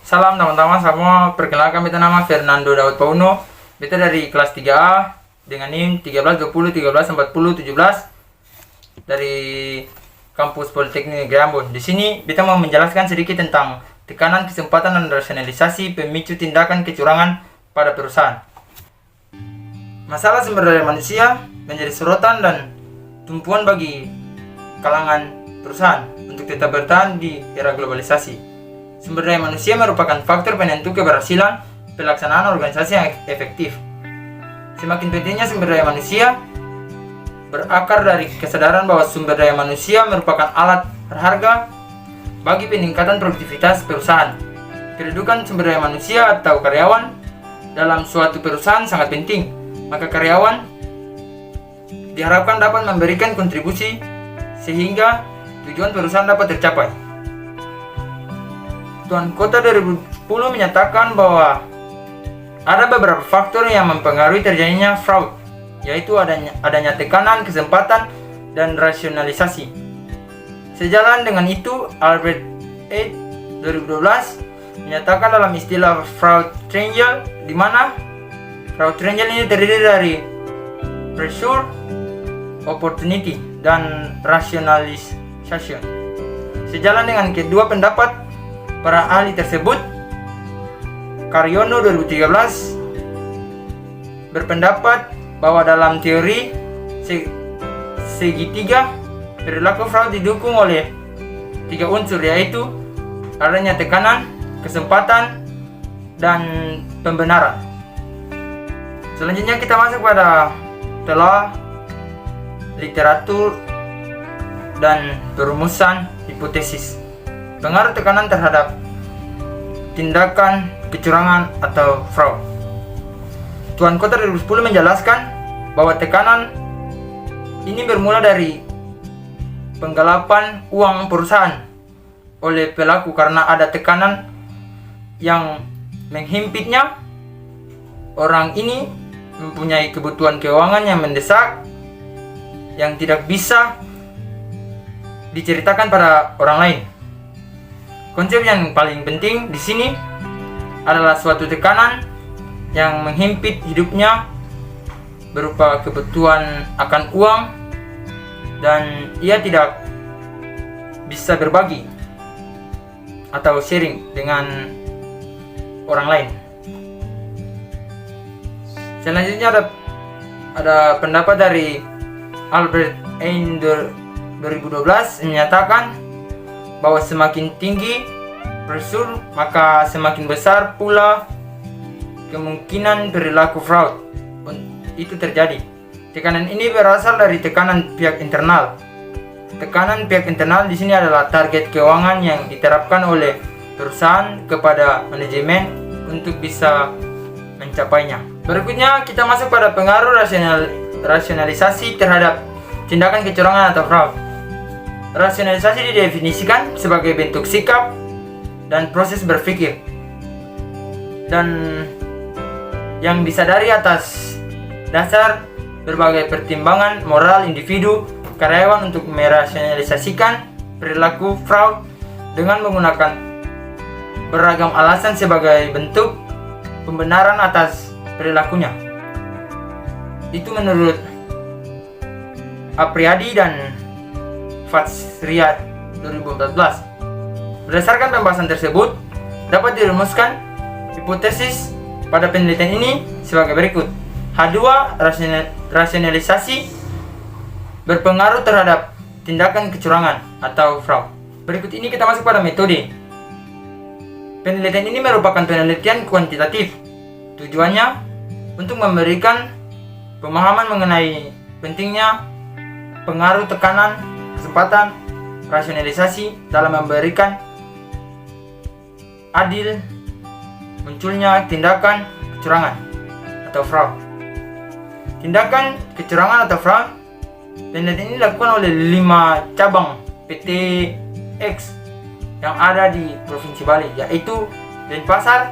Salam teman-teman semua, perkenalkan beta nama Fernando Daud Pauno. Beta dari kelas 3A dengan NIM 1320 1340 17 dari kampus Politeknik Negeri Ambon. Di sini beta mau menjelaskan sedikit tentang tekanan, kesempatan, dan rasionalisasi pemicu tindakan kecurangan pada perusahaan. Masalah sumber daya manusia menjadi sorotan dan tumpuan bagi kalangan perusahaan untuk tetap bertahan di era globalisasi. Sumber daya manusia merupakan faktor penentu keberhasilan pelaksanaan organisasi yang efektif. Semakin pentingnya sumber daya manusia berakar dari kesadaran bahwa sumber daya manusia merupakan alat berharga bagi peningkatan produktivitas perusahaan. Kedudukan sumber daya manusia atau karyawan dalam suatu perusahaan sangat penting, maka karyawan diharapkan dapat memberikan kontribusi sehingga tujuan perusahaan dapat tercapai. Tuan Kota 2010 menyatakan bahwa ada beberapa faktor yang mempengaruhi terjadinya fraud, yaitu adanya tekanan, kesempatan, dan rasionalisasi. Sejalan dengan itu, Albert H. 2012 menyatakan dalam istilah fraud triangle, di mana fraud triangle ini terdiri dari pressure, opportunity, dan rationalization. Sejalan dengan kedua pendapat para ahli tersebut, Karyono 2013 berpendapat bahwa dalam teori segitiga perilaku fraud didukung oleh 3 unsur, yaitu adanya tekanan, kesempatan, dan pembenaran. Selanjutnya kita masuk pada telah literatur dan perumusan hipotesis pengaruh tekanan terhadap tindakan kecurangan atau fraud. Tuan Kota 2010 menjelaskan bahwa tekanan ini bermula dari penggelapan uang perusahaan oleh pelaku karena ada tekanan yang menghimpitnya. Orang ini mempunyai kebutuhan keuangan yang mendesak yang tidak bisa diceritakan pada orang lain. Konsep yang paling penting di sini adalah suatu tekanan yang menghimpit hidupnya berupa kebutuhan akan uang dan ia tidak bisa berbagi atau sharing dengan orang lain. Selanjutnya ada pendapat dari Albert Einstein 2012 menyatakan bahwa semakin tinggi pressure, maka semakin besar pula kemungkinan perilaku fraud itu terjadi. Tekanan ini berasal dari tekanan pihak internal. Tekanan pihak internal di sini adalah target keuangan yang diterapkan oleh perusahaan kepada manajemen untuk bisa mencapainya. Berikutnya kita masuk pada pengaruh rasionalisasi terhadap tindakan kecurangan atau fraud. Rasionalisasi didefinisikan sebagai bentuk sikap dan proses berpikir dan yang disadari atas dasar berbagai pertimbangan moral individu karyawan untuk merasionalisasikan perilaku fraud dengan menggunakan beragam alasan sebagai bentuk pembenaran atas perilakunya. Itu menurut Apriadi dan Fatsriat 2014. Berdasarkan pembahasan tersebut, dapat dirumuskan hipotesis pada penelitian ini sebagai berikut. H2, rasionalisasi berpengaruh terhadap tindakan kecurangan atau fraud. Berikut ini kita masuk pada metode. Penelitian ini merupakan penelitian kuantitatif. Tujuannya untuk memberikan pemahaman mengenai pentingnya pengaruh tekanan, kesempatan, rasionalisasi dalam memberikan adil munculnya tindakan kecurangan atau fraud. Tindakan kecurangan atau fraud, penelitian ini dilakukan oleh 5 cabang PT X yang ada di Provinsi Bali, yaitu Denpasar,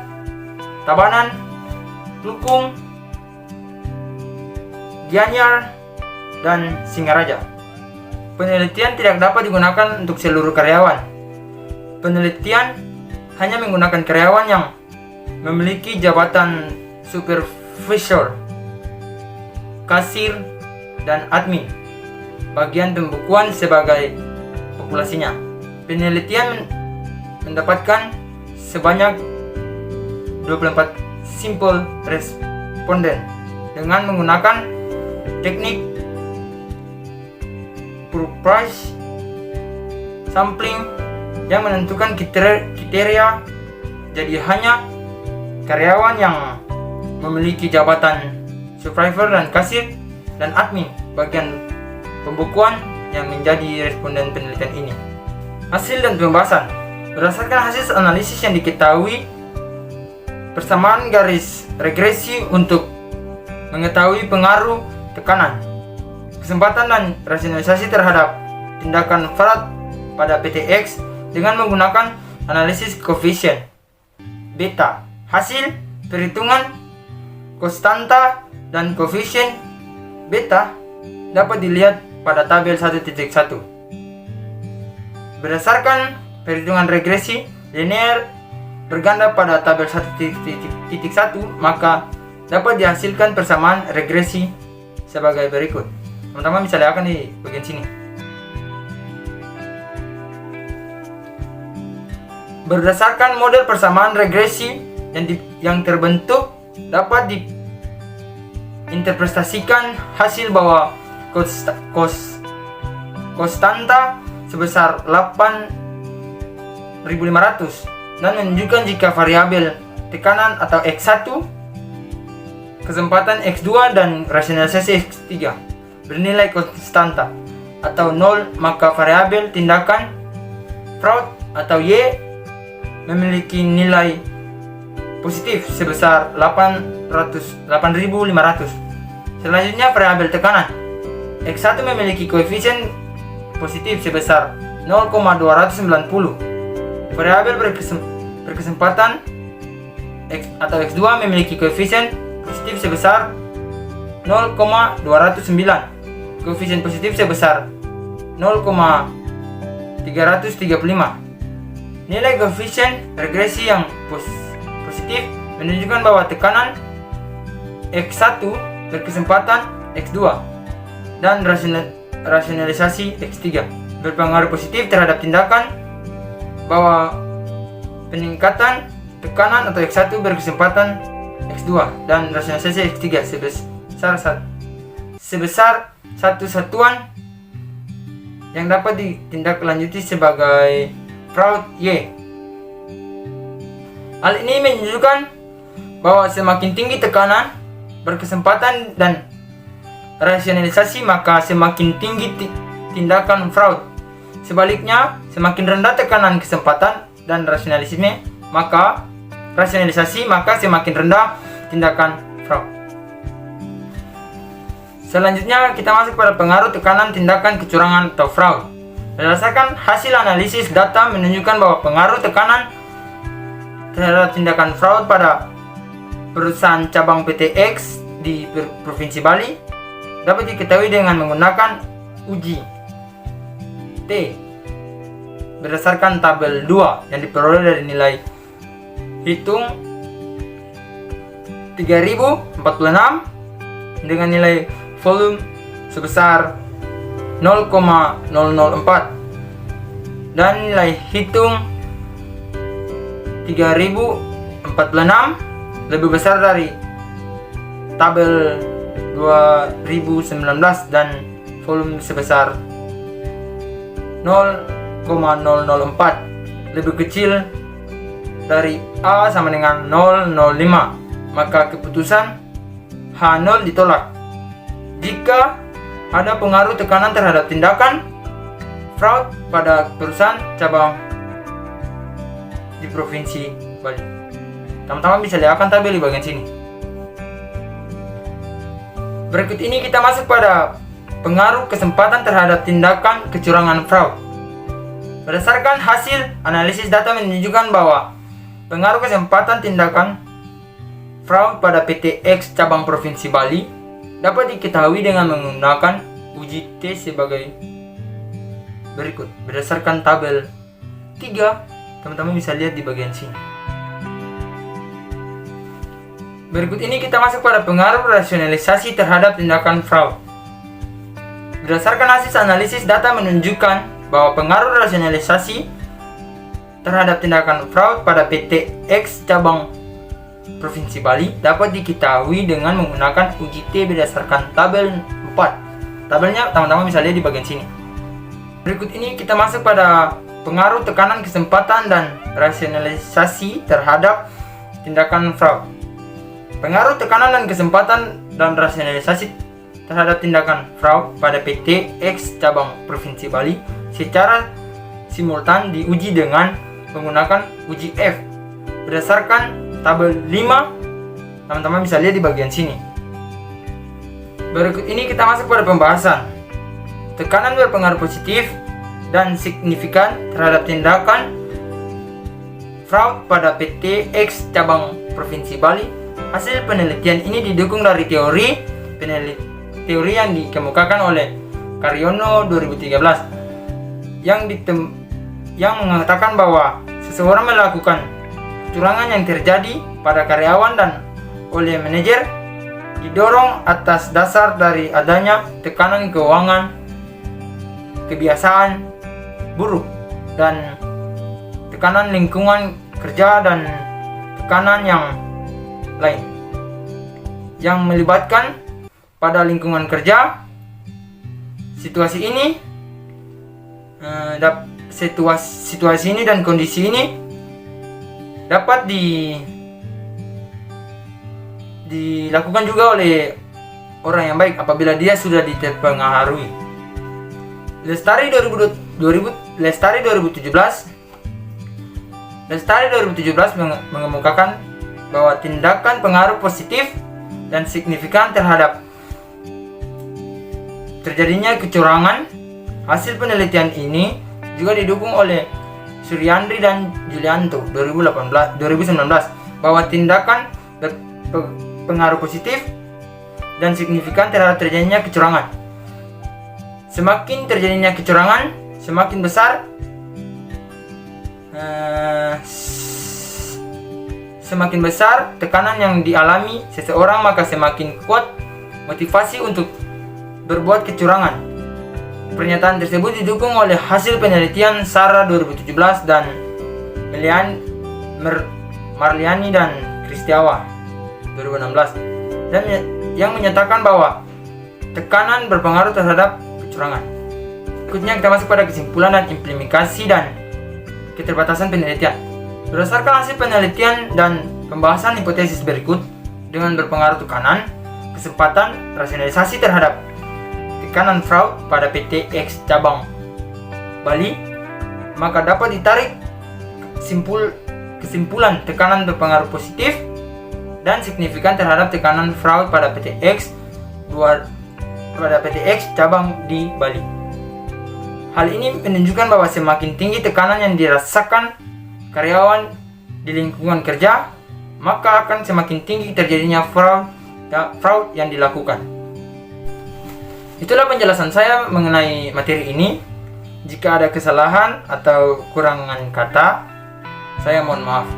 Tabanan, Klukung, Gianyar, dan Singaraja. Penelitian tidak dapat digunakan untuk seluruh karyawan. Penelitian hanya menggunakan karyawan yang memiliki jabatan supervisor, kasir, dan admin. Bagian pembukuan sebagai populasinya. Penelitian mendapatkan sebanyak 24 simple responden dengan menggunakan teknik Purpose sampling yang menentukan kriteria. Jadi hanya karyawan yang memiliki jabatan supervisor dan kasir dan admin bagian pembukuan yang menjadi responden penelitian ini. Hasil dan pembahasan. Berdasarkan hasil analisis yang diketahui, persamaan garis regresi untuk mengetahui pengaruh tekanan, kesempatan dan rasionalisasi terhadap tindakan fraud pada PTX dengan menggunakan analisis koefisien beta. Hasil perhitungan konstanta dan koefisien beta dapat dilihat pada tabel 1.1. Berdasarkan perhitungan regresi linear berganda pada tabel 1.1, maka dapat dihasilkan persamaan regresi sebagai berikut. Teman-teman bisa lihat di bagian sini. Berdasarkan model persamaan regresi yang terbentuk, dapat diinterpretasikan hasil bahwa konstanta sebesar 8.500 dan menunjukkan jika variabel tekanan atau X1, kesempatan X2 dan rasionalisasi X3 bernilai konstanta atau 0, maka variabel tindakan fraud atau Y memiliki nilai positif sebesar 8.500. Selanjutnya variabel tekanan X1 memiliki koefisien positif sebesar 0,290. Variabel berkesempatan X atau X2 memiliki koefisien positif sebesar 0,209. Koefisien positif sebesar 0,335. Nilai koefisien regresi yang positif menunjukkan bahwa tekanan X1 berkesempatan X2 dan rasionalisasi X3 berpengaruh positif terhadap tindakan, bahwa peningkatan tekanan atau X1 berkesempatan X2 dan rasionalisasi X3 sebesar satu satuan yang dapat ditindaklanjuti sebagai fraud Y. Hal ini menunjukkan bahwa semakin tinggi tekanan berkesempatan dan rasionalisasi, maka semakin tinggi tindakan fraud. Sebaliknya, semakin rendah tekanan kesempatan dan rasionalisasi, maka semakin rendah tindakan fraud. Selanjutnya kita masuk pada pengaruh tekanan tindakan kecurangan atau fraud. Berdasarkan hasil analisis data menunjukkan bahwa pengaruh tekanan terhadap tindakan fraud pada perusahaan cabang PTX di Provinsi Bali dapat diketahui dengan menggunakan uji T berdasarkan tabel 2 yang diperoleh dari nilai hitung 3046 dengan nilai volume sebesar 0,004 dan nilai hitung 3046 lebih besar dari tabel 2019 dan volume sebesar 0,004 lebih kecil dari A sama dengan 005, maka keputusan H0 ditolak. Jika ada pengaruh tekanan terhadap tindakan fraud pada perusahaan cabang di Provinsi Bali. Teman-teman bisa lihat tabel di bagian sini. Berikut ini kita masuk pada pengaruh kesempatan terhadap tindakan kecurangan fraud. Berdasarkan hasil analisis data menunjukkan bahwa pengaruh kesempatan tindakan fraud pada PTX cabang Provinsi Bali dapat diketahui dengan menggunakan uji T sebagai berikut. Berdasarkan tabel 3.1 Teman-teman bisa lihat di bagian sini. Berikut ini kita masuk pada pengaruh rasionalisasi terhadap tindakan fraud. Berdasarkan hasil analisis, data menunjukkan bahwa pengaruh rasionalisasi terhadap tindakan fraud pada PT X cabang Provinsi Bali dapat diketahui dengan menggunakan uji T berdasarkan tabel 4. Tabelnya teman-teman bisa lihat di bagian sini. Berikut ini kita masuk pada pengaruh tekanan kesempatan dan rasionalisasi terhadap tindakan fraud. Pengaruh tekanan dan kesempatan dan rasionalisasi terhadap tindakan fraud pada PT X cabang Provinsi Bali secara simultan diuji dengan menggunakan uji F berdasarkan tabel 5. Teman-teman bisa lihat di bagian sini. Berikut ini kita masuk pada pembahasan. Tekanan berpengaruh positif dan signifikan terhadap tindakan fraud pada PT X cabang Provinsi Bali. Hasil penelitian ini didukung dari teori yang dikemukakan oleh Karyono 2013 yang mengatakan bahwa seseorang melakukan kecurangan yang terjadi pada karyawan dan oleh manajer didorong atas dasar dari adanya tekanan keuangan, kebiasaan buruk, dan tekanan lingkungan kerja dan tekanan yang lain yang melibatkan pada lingkungan kerja. Situasi ini dan kondisi ini dapat dilakukan juga oleh orang yang baik apabila dia sudah terpengaruhi. Lestari 2017 mengemukakan bahwa tindakan pengaruh positif dan signifikan terhadap terjadinya kecurangan. Hasil penelitian ini juga didukung oleh Suryandri dan Julianto 2019 bahwa tindakan berpengaruh positif dan signifikan terhadap terjadinya kecurangan. Semakin terjadinya kecurangan, semakin besar tekanan yang dialami seseorang, maka semakin kuat motivasi untuk berbuat kecurangan. Pernyataan tersebut didukung oleh hasil penelitian Sarah 2017 dan Marliani dan Kristiawa 2016 dan yang menyatakan bahwa tekanan berpengaruh terhadap kecurangan. Berikutnya kita masuk pada kesimpulan dan implementasi dan keterbatasan penelitian. Berdasarkan hasil penelitian dan pembahasan hipotesis berikut, dengan berpengaruh tekanan, kesempatan, rasionalisasi terhadap tekanan fraud pada PT X cabang Bali, maka dapat ditarik kesimpulan tekanan berpengaruh positif dan signifikan terhadap tekanan fraud pada PT X cabang di Bali. Hal ini menunjukkan bahwa semakin tinggi tekanan yang dirasakan karyawan di lingkungan kerja, maka akan semakin tinggi terjadinya fraud yang dilakukan. Itulah penjelasan saya mengenai materi ini. Jika ada kesalahan atau kurangan kata, saya mohon maaf.